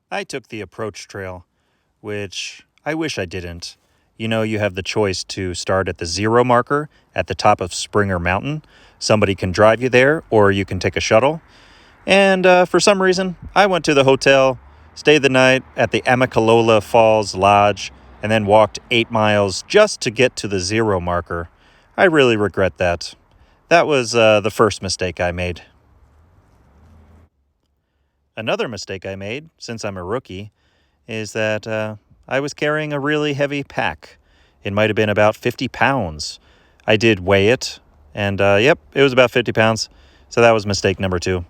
I took the approach trail, which I wish I didn't. You know, you have the choice to start at the 0 marker at the top of Springer Mountain. Somebody can drive you there, or you can take a shuttle. And for some reason, I went to the hotel, stayed the night at the Amicalola Falls Lodge, and then walked 8 miles just to get to the 0 marker. I really regret that. That was the first mistake I made. Another mistake I made, since I'm a rookie, is that I was carrying a really heavy pack. It might have been about 50 pounds. I did weigh it, and yep, it was about 50 pounds. So that was mistake number 2.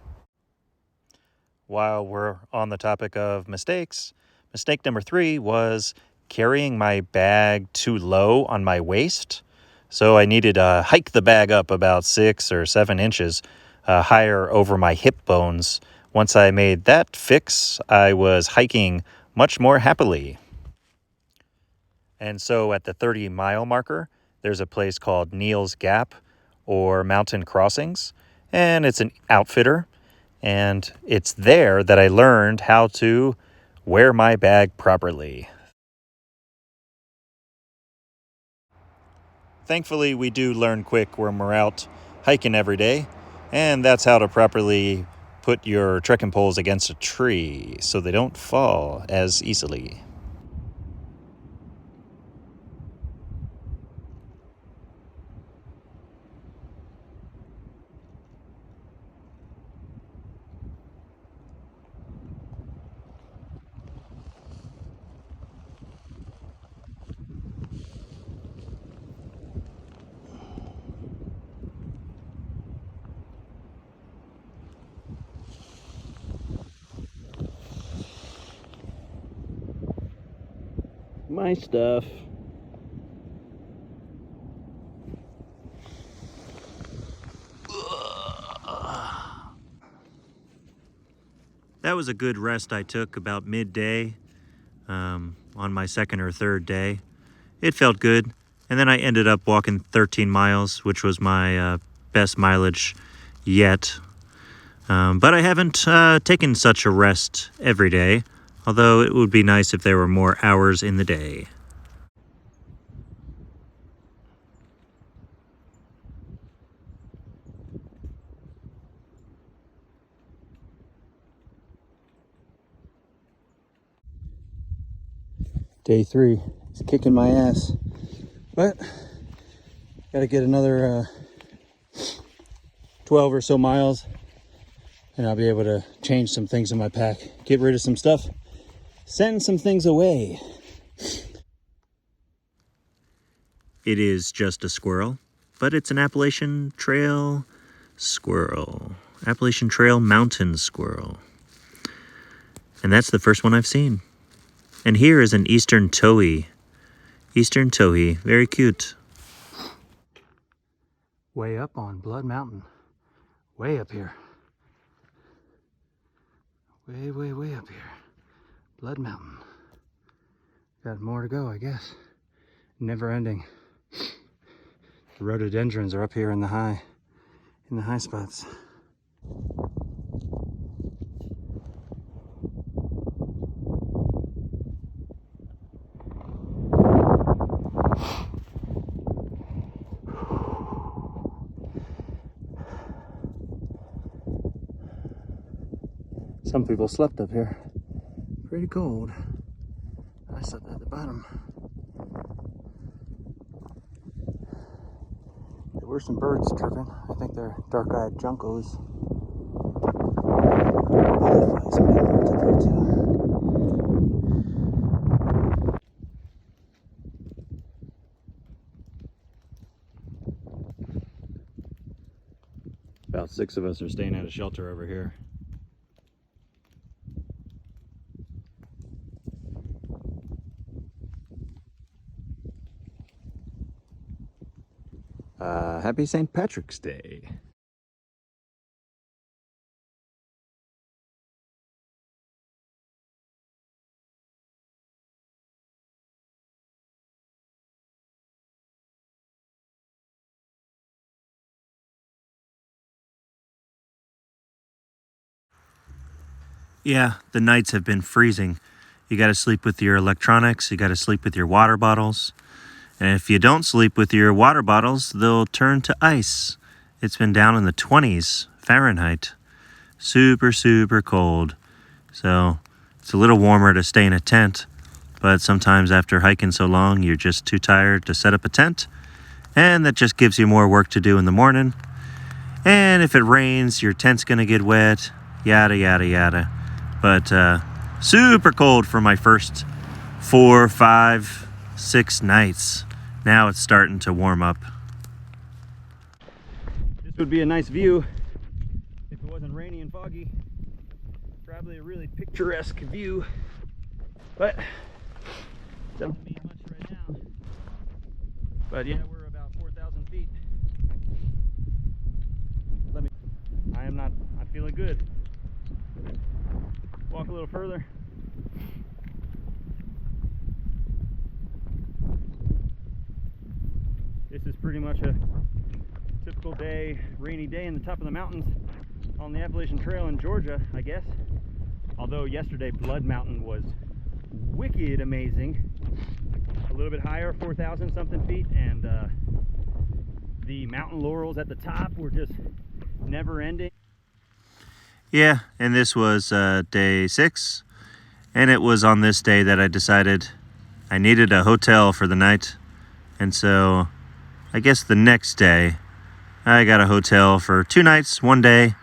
While we're on the topic of mistakes, mistake number 3 was carrying my bag too low on my waist. So I needed to hike the bag up about 6 or 7 inches higher over my hip bones. Once I made that fix, I was hiking much more happily. And so at the 30-mile marker, there's a place called Neal's Gap or Mountain Crossings, and it's an outfitter. And it's there that I learned how to wear my bag properly. Thankfully, we do learn quick when we're out hiking every day, and that's how to properly put your trekking poles against a tree so they don't fall as easily. My stuff. That was a good rest I took about midday on my second or third day. It felt good. And then I ended up walking 13 miles, which was my best mileage yet. But I haven't taken such a rest every day, although it would be nice if there were more hours in the day. Day 3 is kicking my ass, but gotta get another 12 or so miles, and I'll be able to change some things in my pack, get rid of some stuff, send some things away. It is just a squirrel, but it's an Appalachian Trail squirrel. Appalachian Trail mountain squirrel. And that's the first one I've seen. And here is an eastern towhee. Eastern towhee, very cute. Way up on Blood Mountain. Way up here. Way, way, way up here. Blood Mountain. Got more to go, I guess. Never ending. The rhododendrons are up here in the high spots. Some people slept up here. Pretty cold. I slept at the bottom. There were some birds chirping. I think they're dark-eyed juncos. Butterflies, some big birds up here too. About 6 of us are staying at a shelter over here. Happy St. Patrick's Day. Yeah, the nights have been freezing. You got to sleep with your electronics, you got to sleep with your water bottles. And if you don't sleep with your water bottles, they'll turn to ice. It's been down in the 20s Fahrenheit. Super, super cold. So it's a little warmer to stay in a tent, but sometimes after hiking so long, you're just too tired to set up a tent, and that just gives you more work to do in the morning. And if it rains, your tent's gonna get wet, yada, yada, yada. But super cold for my first 4, 5, 6 nights. Now it's starting to warm up. This would be a nice view if it wasn't rainy and foggy. Probably a really picturesque view, but doesn't mean much right now. But yeah, we're about 4,000 feet. I'm feeling good. Walk a little further. This is pretty much a typical day, rainy day in the top of the mountains on the Appalachian Trail in Georgia, I guess. Although yesterday Blood Mountain was wicked amazing. A little bit higher, 4,000 something feet, and the mountain laurels at the top were just never ending. Yeah, and this was day 6, and it was on this day that I decided I needed a hotel for the night. And so I guess the next day I got a hotel for 2 nights, 1 day,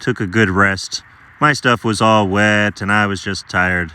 took a good rest. My stuff was all wet and I was just tired.